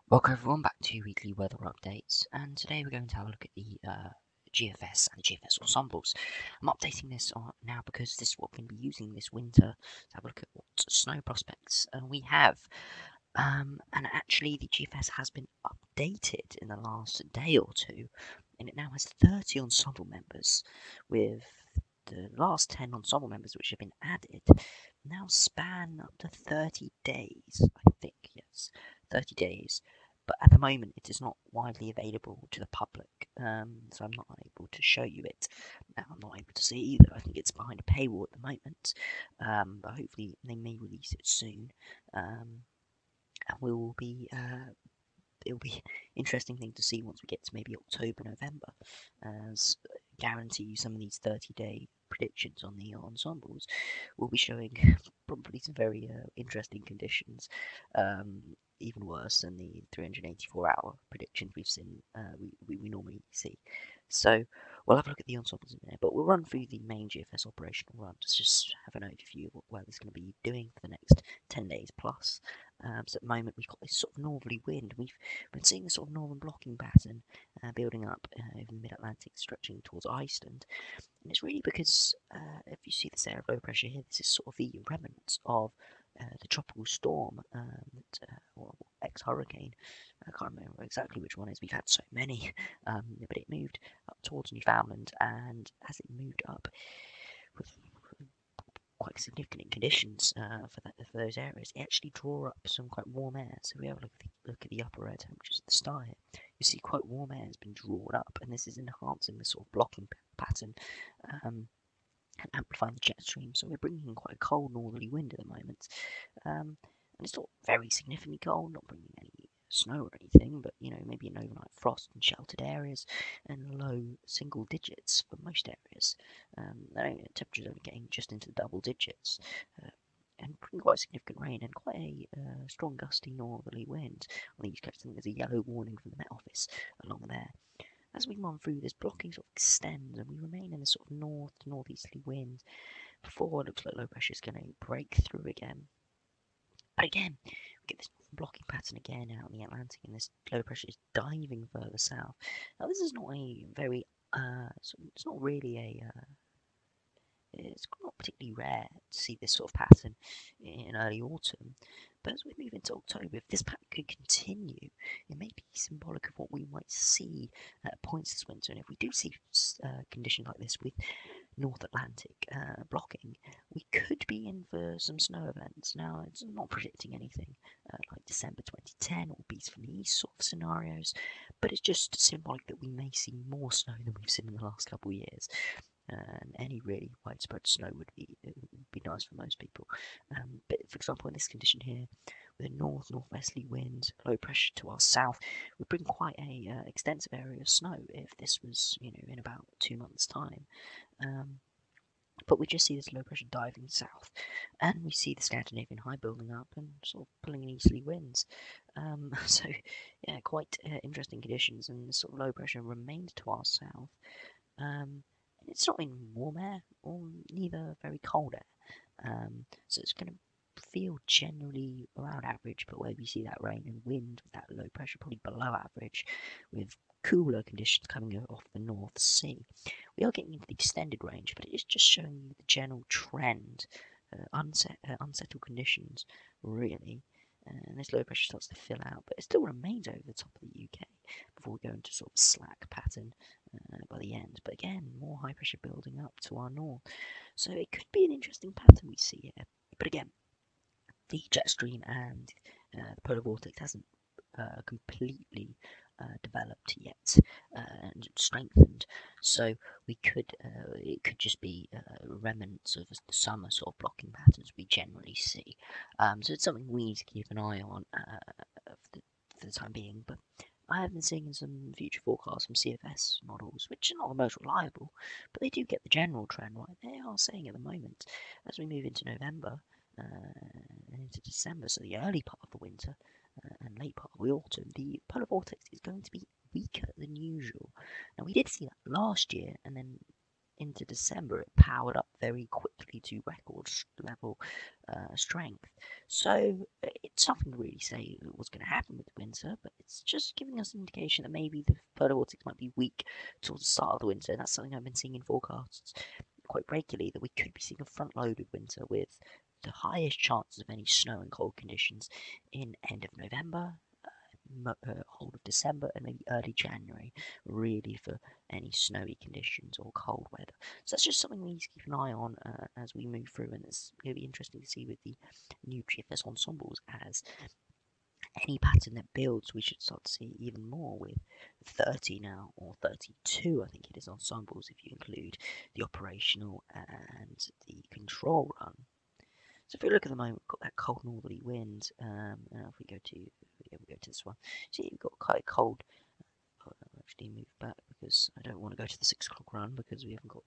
Welcome everyone back to weekly weather updates, and today we're going to have a look at the GFS and the GFS ensembles. I'm updating this now because this is what we're going to be using this winter to have a look at what snow prospects we have. And actually the GFS has been updated in the last day or two, and it now has 30 ensemble members, with the last 10 ensemble members which have been added now span up to 30 days, I think, yes, 30 days. But at the moment it is not widely available to the public, so I'm not able to show you it. Now, I'm not able to see it either. I think it's behind a paywall at the moment, but hopefully they may release it soon. And we will be it'll be interesting thing to see once we get to maybe October, November, as guarantee you some of these 30-day predictions on the ensembles will be showing probably some very interesting conditions, even worse than the 384-hour predictions we've seen we normally see. So we'll have a look at the ensembles in there, but we'll run through the main GFS operational run to just have an overview of what it's going to be doing for the next 10 days plus. So at the moment we've got this sort of northerly wind. We've been seeing this sort of northern blocking pattern building up over the mid-Atlantic, stretching towards Iceland. And it's really because if you see this area of low pressure here, this is sort of the remnants of the tropical storm, or ex-hurricane. I can't remember exactly which one it is. We've had so many, but it moved up towards Newfoundland, and as it moved up with quite significant conditions for those areas, it actually draw up some quite warm air. So we have a look at the upper air temperatures at the start here. You see quite warm air has been drawn up, and this is enhancing the sort of blocking pattern and amplifying the jet stream. So we're bringing in quite a cold northerly wind at the moment, and it's not very significantly cold, not bringing any snow or anything, but maybe an overnight frost in sheltered areas and low single digits for most areas. Temperatures only getting just into the double digits, and bringing quite significant rain and quite a strong gusty northerly wind on the east coast. I think there's a yellow warning from the Met Office along there. As we run through, this blocking sort of extends, and we remain in a sort of northeasterly wind before it looks like low pressure is going to break through again. But again, we get this blocking pattern again out in the Atlantic, and this low pressure is diving further south. Now, this is not a very, it's not really a, it's not particularly rare to see this sort of pattern in early autumn. But as we move into October, if this pattern could continue, it may be symbolic of what we might see at points this winter. And if we do see conditions like this with North Atlantic blocking, we could be in for some snow events. Now, it's not predicting anything like December 2010 or Beast from the East sort of scenarios, but it's just symbolic that we may see more snow than we've seen in the last couple of years. And any really widespread snow would be nice for most people. But for example, in this condition here, with a northwesterly wind, low pressure to our south, would bring quite a extensive area of snow if this was in about 2 months' time. But we just see this low pressure diving south, and we see the Scandinavian high building up and sort of pulling in easterly winds. So yeah, quite interesting conditions, and this sort of low pressure remains to our south. It's not in warm air or neither very cold air, so it's going to feel generally around average, but where we see that rain and wind with that low pressure probably below average, with cooler conditions coming off the North Sea. We are getting into the extended range, but it is just showing you the general trend, unsettled conditions really. And this low pressure starts to fill out, but it still remains over the top of the UK before we go into sort of slack pattern by the end. But again, more high pressure building up to our north, so it could be an interesting pattern we see here. But again, the jet stream and the polar vortex hasn't completely developed yet and strengthened, so we could it could just be remnants of the summer sort of blocking patterns we generally see. So it's something we need to keep an eye on for the time being. But I have been seeing some future forecasts from CFS models, which are not the most reliable, but they do get the general trend right. They are saying at the moment, as we move into November and into December, so the early part of the winter and late part of the autumn, the polar vortex is going to be weaker than usual. Now, we did see that last year, and then into December, it powered up very quickly to record level strength. So it's nothing to really say what's going to happen with the winter, but it's just giving us an indication that maybe the polar vortex might be weak towards the start of the winter. And that's something I've been seeing in forecasts quite regularly, that we could be seeing a front-loaded winter with the highest chances of any snow and cold conditions in end of November, whole of December, and maybe early January, really, for any snowy conditions or cold weather. So that's just something we need to keep an eye on as we move through, and it's going to be interesting to see with the new GFS ensembles, as any pattern that builds, we should start to see even more with 30 now, or 32, I think it is, ensembles if you include the operational and the control run. So if we look at the moment, we've got that cold northerly wind. Now if we go to this one, see we've got quite cold. I'll actually move back because I don't want to go to the 6 o'clock run because we haven't got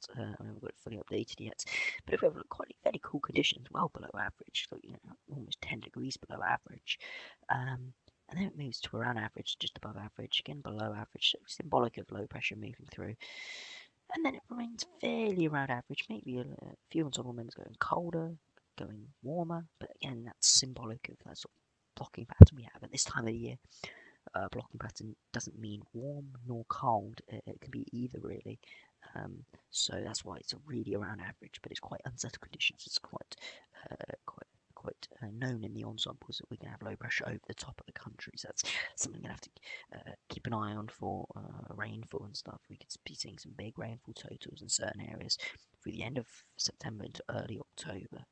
it fully updated yet. But if we have quite very cool conditions, well below average, like, almost 10 degrees below average, and then it moves to around average, just above average, again below average, so symbolic of low pressure moving through. And then it remains fairly around average, maybe a few ensemble members going colder, going warmer, but again, that's symbolic of that sort of blocking pattern we have at this time of the year. Blocking pattern doesn't mean warm nor cold, it can be either, really. So that's why it's really around average, but it's quite unsettled conditions. It's quite known in the ensembles that we can have low pressure over the top of the country. So that's something we're going to have to keep an eye on for rainfall and stuff. We could be seeing some big rainfall totals in certain areas through the end of September into early October.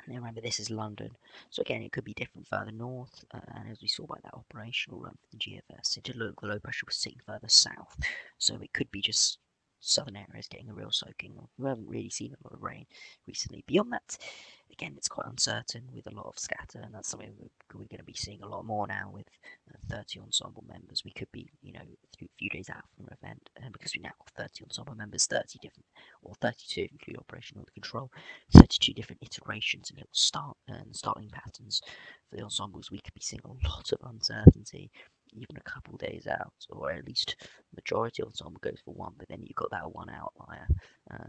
And remember, this is London, so again, it could be different further north, and as we saw by that operational run for the GFS, it did look like the low pressure was sitting further south, so it could be just southern areas getting a real soaking. We haven't really seen a lot of rain recently. Beyond that, again, it's quite uncertain with a lot of scatter, and that's something we're going to be seeing a lot more now with 30 ensemble members. We could be, a few days out from an event, because we now have 30 ensemble members, 30 different, or 32 if you include operational control, 32 different iterations and little starting patterns for the ensembles. We could be seeing a lot of uncertainty even a couple days out, or at least majority of the ensemble goes for one, but then you've got that one outlier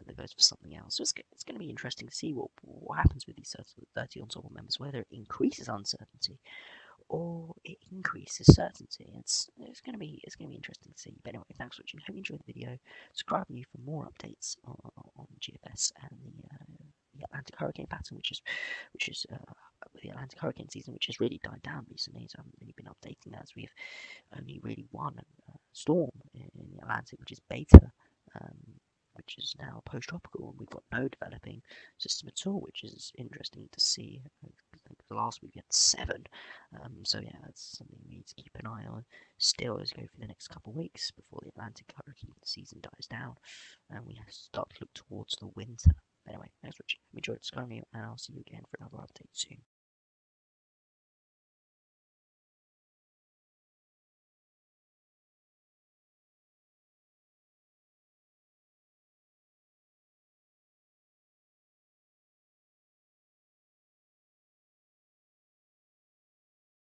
that goes for something else. So it's going to be interesting to see what happens with these 30 ensemble members, whether it increases uncertainty or it increases certainty. It's going to be interesting to see. But anyway, thanks for watching. Hope you enjoyed the video. Subscribe to me for more updates on GFS and the Atlantic hurricane pattern, which is the Atlantic hurricane season, which has really died down recently. So I haven't really been updating that, as we've only really one storm in the Atlantic, which is Beta, which is now post-tropical, and we've got no developing system at all, which is interesting to see. I think last week we had 7, so yeah, that's something we need to keep an eye on still as we go for the next couple of weeks before the Atlantic hurricane season dies down, and we have to start to look towards the winter. Anyway, thanks for watching. Enjoyed subscribing, and I'll see you again for another update soon.